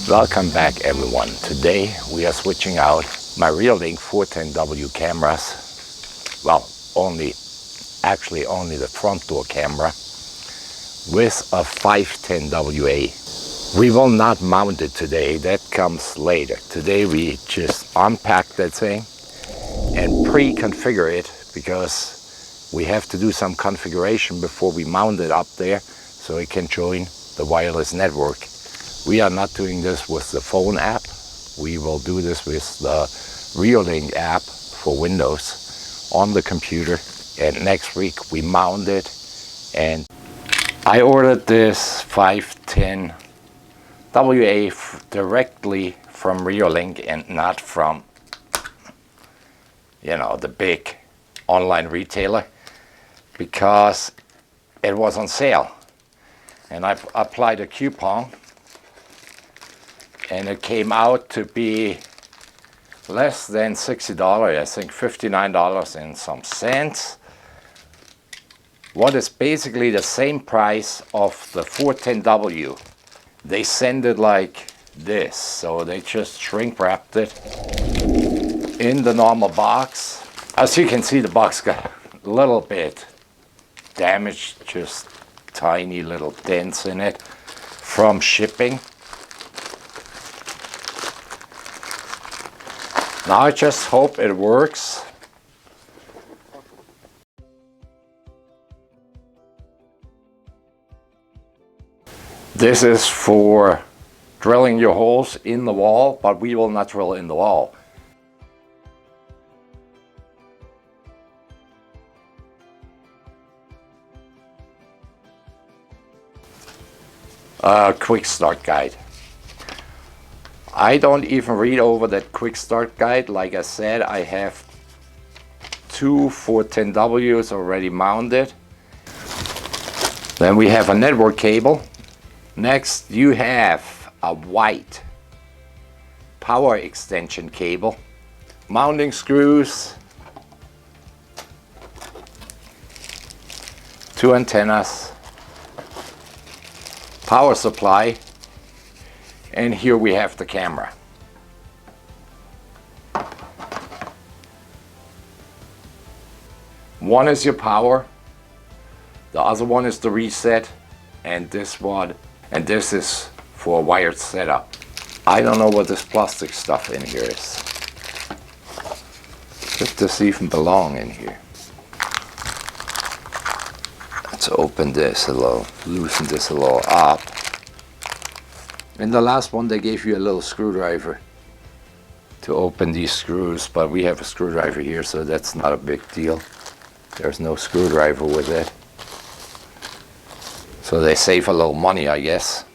Welcome back everyone. Today we are switching out my Reolink 410W cameras. Well, actually only the front door camera with a 510WA. We will not mount it today, that comes later. Today we just unpack that thing and pre-configure it because we have to do some configuration before we mount it up there so it can join the wireless network. We are not doing this with the phone app. We will do this with the Reolink app for Windows on the computer. And next week we mount it. And I ordered this 510WA directly from Reolink and not from, you know, the big online retailer, because it was on sale. And I applied a coupon and it came out to be less than $60, I think $59 and some cents. What is basically the same price of the 410W. They send it like this, so they just shrink wrapped it in the normal box. As you can see, the box got a little bit damaged, just tiny little dents in it from shipping. Now I just hope it works. This is for drilling your holes in the wall, but we will not drill in the wall. Quick start guide. I don't even read over that quick start guide. Like I said, I have two 410Ws already mounted. Then we have a network cable. Next you have a white power extension cable, mounting screws, two antennas, power supply, and here we have the camera. One is your power, the other one is the reset, and this one, and this is for a wired setup. I don't know what this plastic stuff in here is. Does this even belong in here? Let's open this a little, loosen this a little up. In the last one they gave you a little screwdriver to open these screws, but we have a screwdriver here, so that's not a big deal. There's no screwdriver with it. So they save a little money, I guess.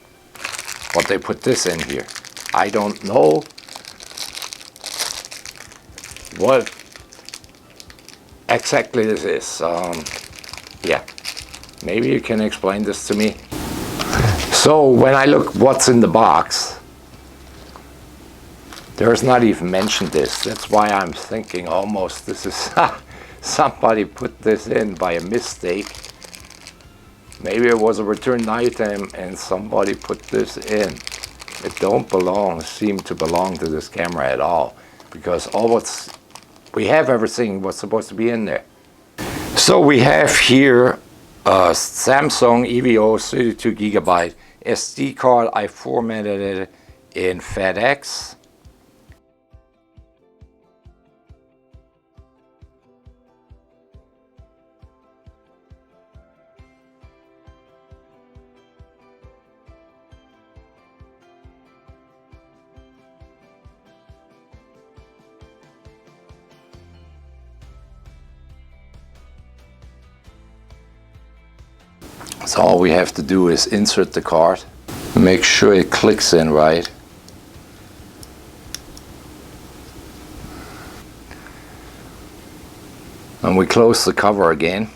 But they put this in here. I don't know what exactly this is. Yeah, maybe you can explain this to me. So when I look what's in the box, there's not even mentioned this. That's why I'm thinking almost this is somebody put this in by a mistake. Maybe it was a returned item and somebody put this in. It don't seem to belong to this camera at all, because we have everything what's supposed to be in there. So we have here a Samsung EVO 32 gigabyte SD card. I formatted it in FedEx. So all we have to do is insert the card, make sure it clicks in right. And we close the cover again.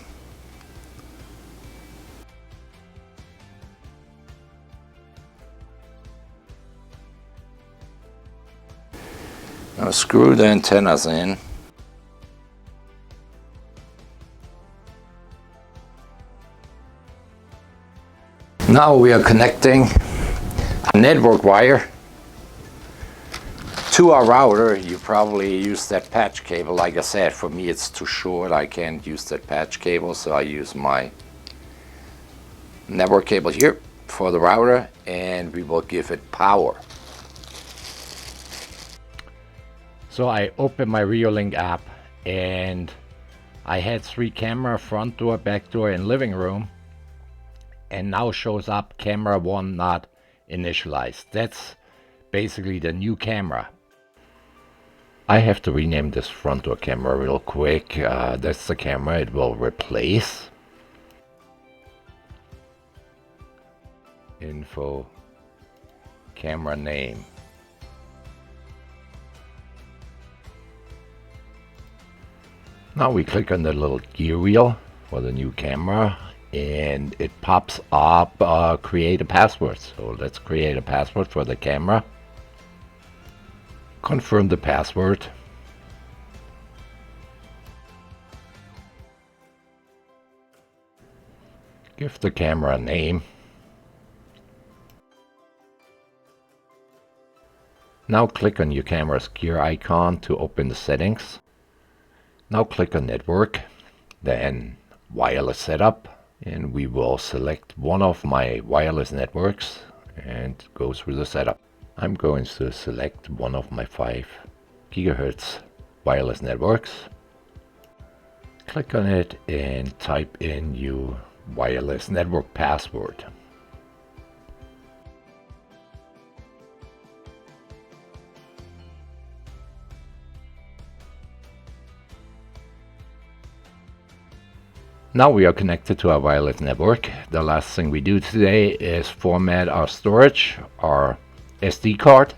Now screw the antennas in. Now we are connecting a network wire to our router. You probably use that patch cable. Like I said, for me it's too short. I can't use that patch cable, so I use my network cable here for the router, and we will give it power. So I opened my Reolink app, and I had 3 camera, front door, back door, and living room, and now shows up camera 1 not initialized. That's basically the new camera. I have to rename this front door camera real quick. That's the camera it will replace. Info, camera name. Now we click on the little gear wheel for the new camera, and it pops up create a password. So let's create a password for the camera. Confirm the password. Give the camera a name. Now click on your camera's gear icon to open the settings. Now click on network, then wireless setup, and we will select one of my wireless networks and go through the setup. I'm going to select one of my 5 GHz wireless networks. Click on it and type in your wireless network password. Now we are connected to our wireless network. The last thing we do today is format our storage, our SD card.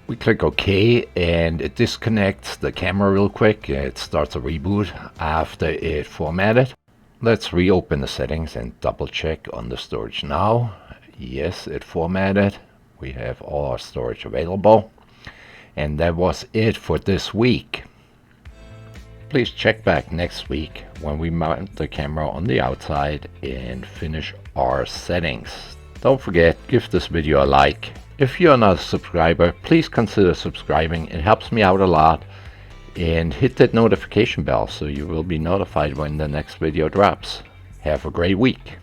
We click OK, and it disconnects the camera real quick. It starts a reboot after it formatted. Let's reopen the settings and double check on the storage now. Yes, it formatted. We have all our storage available. And that was it for this week. Please check back next week when we mount the camera on the outside and finish our settings. Don't forget, give this video a like. If you're not a subscriber, please consider subscribing. It helps me out a lot. And hit that notification bell so you will be notified when the next video drops. Have a great week.